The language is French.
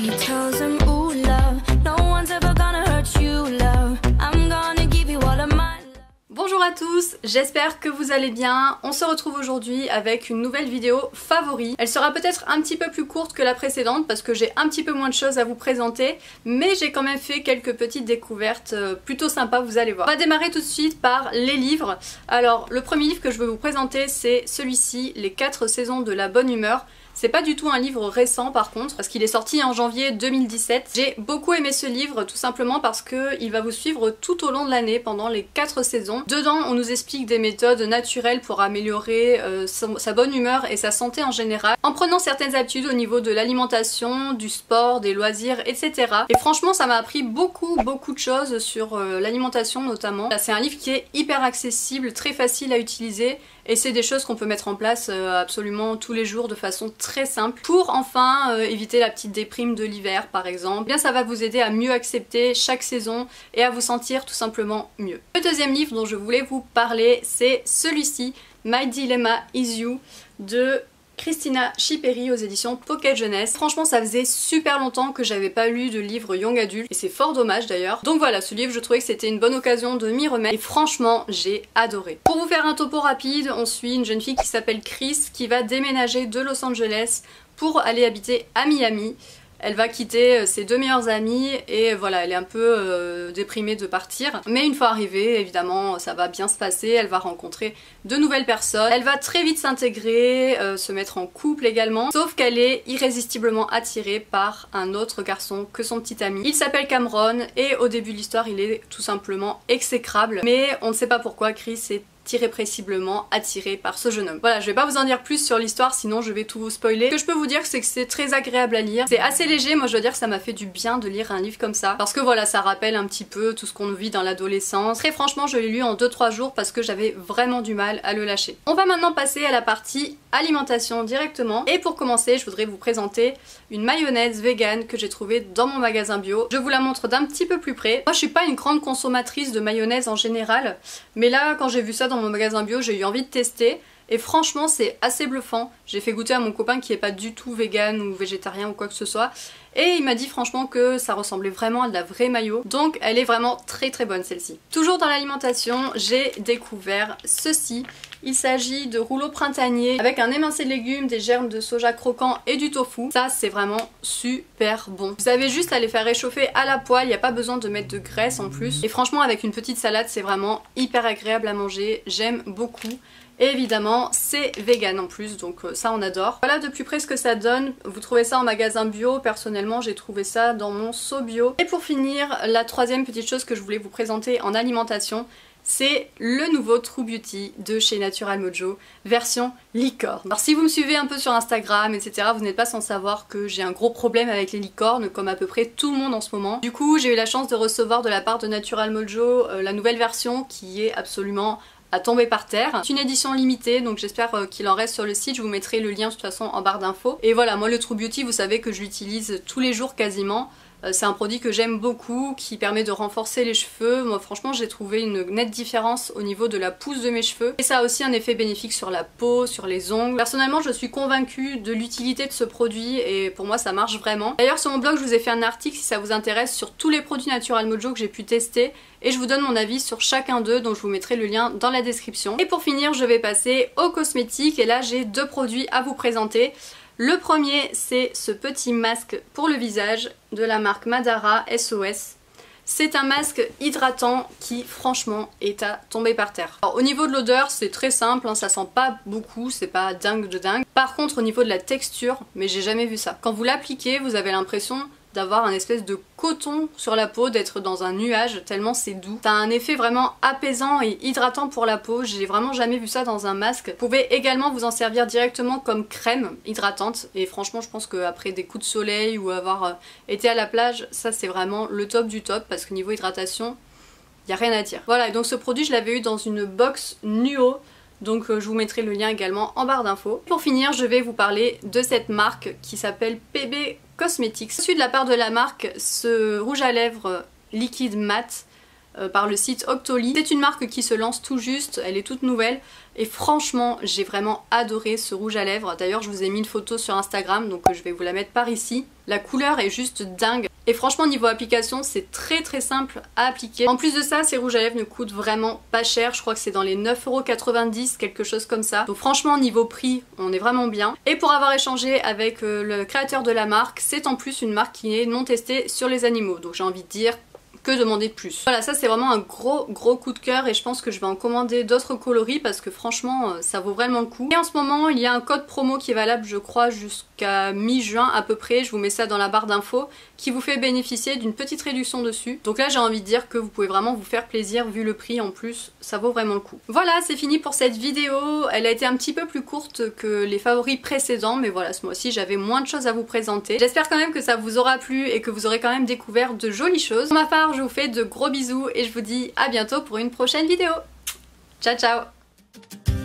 She tells him, ooh, love, no one's ever gonna hurt you, love. I'm gonna give you all of my love. Bonjour à tous, j'espère que vous allez bien. On se retrouve aujourd'hui avec une nouvelle vidéo favori. Elle sera peut-être un petit peu plus courte que la précédente parce que j'ai un petit peu moins de choses à vous présenter, mais j'ai quand même fait quelques petites découvertes plutôt sympas, vous allez voir. On va démarrer tout de suite par les livres. Alors, le premier livre que je veux vous présenter, c'est celui-ci, Les 4 saisons de la bonne humeur. C'est pas du tout un livre récent par contre, parce qu'il est sorti en janvier 2017. J'ai beaucoup aimé ce livre tout simplement parce qu'il va vous suivre tout au long de l'année pendant les 4 saisons. Dedans, on nous explique des méthodes naturelles pour améliorer sa bonne humeur et sa santé en général, en prenant certaines habitudes au niveau de l'alimentation, du sport, des loisirs, etc. Et franchement, ça m'a appris beaucoup de choses sur l'alimentation notamment. C'est un livre qui est hyper accessible, très facile à utiliser. Et c'est des choses qu'on peut mettre en place absolument tous les jours de façon très simple pour enfin éviter la petite déprime de l'hiver par exemple. Bien, ça va vous aider à mieux accepter chaque saison et à vous sentir tout simplement mieux. Le deuxième livre dont je voulais vous parler, c'est celui-ci, My Dilemma Is You de Christina Schiperi aux éditions Pocket Jeunesse. Franchement, ça faisait super longtemps que j'avais pas lu de livre young adulte et c'est fort dommage d'ailleurs. Donc voilà, ce livre, je trouvais que c'était une bonne occasion de m'y remettre et franchement, j'ai adoré. Pour vous faire un topo rapide, on suit une jeune fille qui s'appelle Chris qui va déménager de Los Angeles pour aller habiter à Miami. Elle va quitter ses deux meilleures amies et voilà, elle est un peu déprimée de partir. Mais une fois arrivée, évidemment, ça va bien se passer. Elle va rencontrer de nouvelles personnes. Elle va très vite s'intégrer, se mettre en couple également. Sauf qu'elle est irrésistiblement attirée par un autre garçon que son petit ami. Il s'appelle Cameron et au début de l'histoire, il est tout simplement exécrable. Mais on ne sait pas pourquoi Chris est irrépressiblement attiré par ce jeune homme. Voilà, je vais pas vous en dire plus sur l'histoire sinon je vais tout vous spoiler. Ce que je peux vous dire, c'est que c'est très agréable à lire. C'est assez léger, moi je dois dire que ça m'a fait du bien de lire un livre comme ça parce que voilà, ça rappelle un petit peu tout ce qu'on vit dans l'adolescence. Très franchement, je l'ai lu en 2-3 jours parce que j'avais vraiment du mal à le lâcher. On va maintenant passer à la partie alimentation directement et pour commencer, je voudrais vous présenter une mayonnaise vegan que j'ai trouvée dans mon magasin bio. Je vous la montre d'un petit peu plus près. Moi je suis pas une grande consommatrice de mayonnaise en général, mais là quand j'ai vu ça dans mon magasin bio, j'ai eu envie de tester et franchement c'est assez bluffant. J'ai fait goûter à mon copain qui est pas du tout vegan ou végétarien ou quoi que ce soit et il m'a dit franchement que ça ressemblait vraiment à de la vraie mayo, donc elle est vraiment très bonne celle-ci. Toujours dans l'alimentation, j'ai découvert ceci. Il s'agit de rouleaux printaniers avec un émincé de légumes, des germes de soja croquants et du tofu. Ça c'est vraiment super bon. Vous avez juste à les faire réchauffer à la poêle, il n'y a pas besoin de mettre de graisse en plus. Et franchement avec une petite salade c'est vraiment hyper agréable à manger, j'aime beaucoup. Et évidemment c'est vegan en plus, donc ça on adore. Voilà de plus près ce que ça donne. Vous trouvez ça en magasin bio, personnellement j'ai trouvé ça dans mon seau bio. Et pour finir, la troisième petite chose que je voulais vous présenter en alimentation, c'est le nouveau True Beauty de chez Natural Mojo, version licorne. Alors si vous me suivez un peu sur Instagram, etc., vous n'êtes pas sans savoir que j'ai un gros problème avec les licornes, comme à peu près tout le monde en ce moment. Du coup, j'ai eu la chance de recevoir de la part de Natural Mojo la nouvelle version qui est absolument à tomber par terre. C'est une édition limitée, donc j'espère qu'il en reste sur le site, je vous mettrai le lien de toute façon en barre d'infos. Et voilà, moi le True Beauty, vous savez que je l'utilise tous les jours quasiment. C'est un produit que j'aime beaucoup, qui permet de renforcer les cheveux. Moi franchement j'ai trouvé une nette différence au niveau de la pousse de mes cheveux. Et ça a aussi un effet bénéfique sur la peau, sur les ongles. Personnellement je suis convaincue de l'utilité de ce produit et pour moi ça marche vraiment. D'ailleurs sur mon blog je vous ai fait un article si ça vous intéresse sur tous les produits Natural Mojo que j'ai pu tester. Et je vous donne mon avis sur chacun d'eux, donc je vous mettrai le lien dans la description. Et pour finir je vais passer aux cosmétiques et là j'ai deux produits à vous présenter. Le premier c'est ce petit masque pour le visage de la marque Madara SOS. C'est un masque hydratant qui franchement est à tomber par terre. Alors, au niveau de l'odeur c'est très simple, hein, ça sent pas beaucoup, c'est pas dingue de dingue. Par contre au niveau de la texture, mais j'ai jamais vu ça. Quand vous l'appliquez vous avez l'impression d'avoir un espèce de coton sur la peau, d'être dans un nuage tellement c'est doux. Ça a un effet vraiment apaisant et hydratant pour la peau, j'ai vraiment jamais vu ça dans un masque. Vous pouvez également vous en servir directement comme crème hydratante et franchement je pense qu'après des coups de soleil ou avoir été à la plage, ça c'est vraiment le top du top parce que niveau hydratation, il n'y a rien à dire. Voilà, et donc ce produit je l'avais eu dans une box Nuo. Donc je vous mettrai le lien également en barre d'infos. Pour finir, je vais vous parler de cette marque qui s'appelle PB Cosmetics. Je suis de la part de la marque ce rouge à lèvres liquide mat par le site Octoly. C'est une marque qui se lance tout juste, elle est toute nouvelle et franchement j'ai vraiment adoré ce rouge à lèvres. D'ailleurs je vous ai mis une photo sur Instagram donc je vais vous la mettre par ici. La couleur est juste dingue et franchement niveau application c'est très simple à appliquer. En plus de ça ces rouges à lèvres ne coûtent vraiment pas cher, je crois que c'est dans les 9,90 €, quelque chose comme ça. Donc franchement niveau prix on est vraiment bien. Et pour avoir échangé avec le créateur de la marque, c'est en plus une marque qui est non testée sur les animaux. Donc j'ai envie de dire que demander de plus. Voilà, ça c'est vraiment un gros coup de cœur et je pense que je vais en commander d'autres coloris parce que franchement ça vaut vraiment le coup. Et en ce moment il y a un code promo qui est valable je crois jusqu'à mi-juin à peu près, je vous mets ça dans la barre d'infos, qui vous fait bénéficier d'une petite réduction dessus. Donc là j'ai envie de dire que vous pouvez vraiment vous faire plaisir vu le prix, en plus ça vaut vraiment le coup. Voilà, c'est fini pour cette vidéo, elle a été un petit peu plus courte que les favoris précédents mais voilà, ce mois-ci j'avais moins de choses à vous présenter. J'espère quand même que ça vous aura plu et que vous aurez quand même découvert de jolies choses. Pour ma part je vous fais de gros bisous et je vous dis à bientôt pour une prochaine vidéo. Ciao ciao.